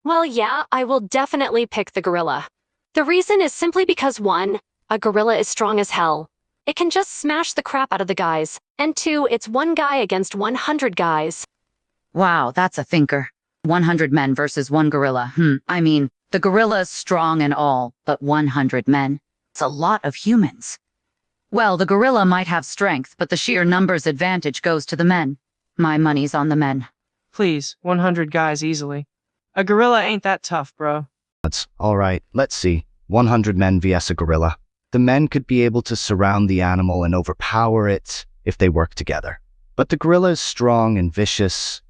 Well, yeah, I will definitely pick the gorilla. The reason is simply because 1, a gorilla is strong as hell. It can just smash the crap out of the guys. And 2, it's 1 guy against 100 guys. Wow, that's a thinker. 100 men versus 1 gorilla. I mean, the gorilla is strong and all, but 100 men? It's a lot of humans. Well, the gorilla might have strength, but the sheer numbers advantage goes to the men. My money's on the men. Please, 100 guys easily. A gorilla ain't that tough, bro. That's all right. Let's see. 100 men vs a gorilla. The men could be able to surround the animal and overpower it if they work together. But the gorilla is strong and vicious.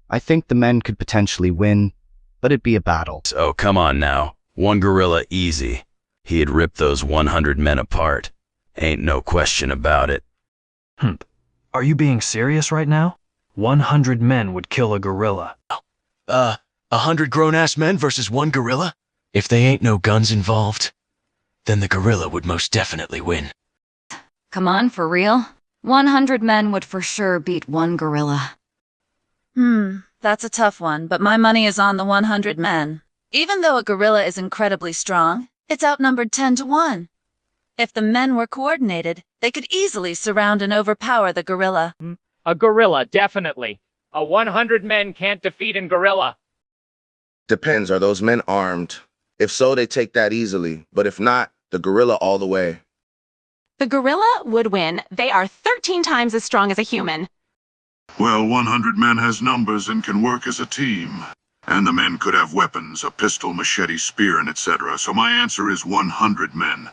I think the men could potentially win, but it'd be a battle. Oh, come on now. 1 gorilla easy. He'd rip those 100 men apart. Ain't no question about it. Are you being serious right now? 100 men would kill a gorilla. 100 grown-ass men versus 1 gorilla? If they ain't no guns involved, then the gorilla would most definitely win. Come on, for real? 100 men would for sure beat 1 gorilla. That's a tough one, but my money is on the 100 men. Even though a gorilla is incredibly strong, it's outnumbered 10 to 1. If the men were coordinated, they could easily surround and overpower the gorilla. A gorilla, definitely. A 100 men can't defeat a gorilla. Depends, are those men armed? If so, they take that easily, but if not, the gorilla all the way. The gorilla would win. They are 13 times as strong as a human. Well, 100 men has numbers and can work as a team. And the men could have weapons, a pistol, machete, spear, and etc. So my answer is 100 men.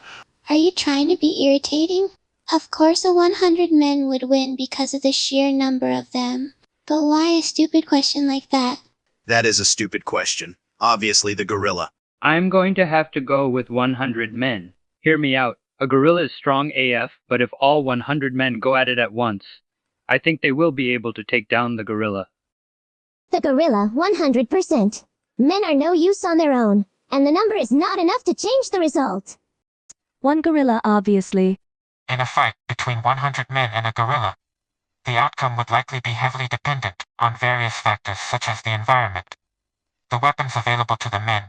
Are you trying to be irritating? Of course a 100 men would win because of the sheer number of them. But why a stupid question like that? That is a stupid question. Obviously the gorilla. I'm going to have to go with 100 men. Hear me out. A gorilla is strong AF, but if all 100 men go at it at once, I think they will be able to take down the gorilla. The gorilla, 100%. Men are no use on their own, and the number is not enough to change the result. 1 gorilla, obviously. In a fight between 100 men and a gorilla, the outcome would likely be heavily dependent on various factors such as the environment, the weapons available to the men,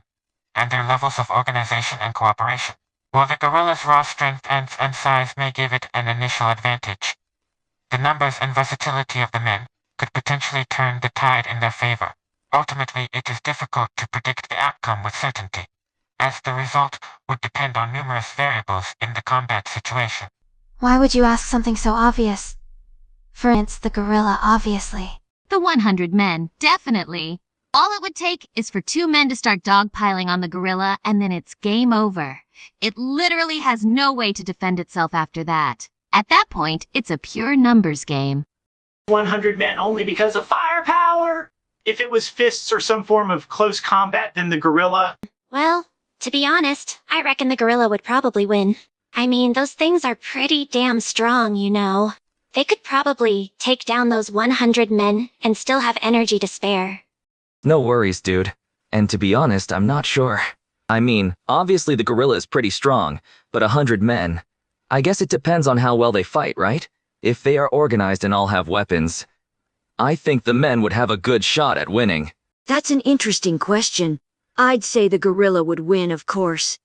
and their levels of organization and cooperation. While the gorilla's raw strength and size may give it an initial advantage, the numbers and versatility of the men could potentially turn the tide in their favor. Ultimately, it is difficult to predict the outcome with certainty, as the result would depend on numerous variables in the combat situation. Why would you ask something so obvious? For instance, the gorilla, obviously. The 100 men, definitely. All it would take is for 2 men to start dogpiling on the gorilla, and then it's game over. It literally has no way to defend itself after that. At that point, it's a pure numbers game. 100 men only because of firepower. If it was fists or some form of close combat, then the gorilla. Well, to be honest, I reckon the gorilla would probably win. I mean, those things are pretty damn strong, you know. They could probably take down those 100 men and still have energy to spare. No worries, dude. And to be honest, I'm not sure. I mean, obviously the gorilla is pretty strong, but 100 men. I guess it depends on how well they fight, right? If they are organized and all have weapons, I think the men would have a good shot at winning. That's an interesting question. I'd say the gorilla would win, of course.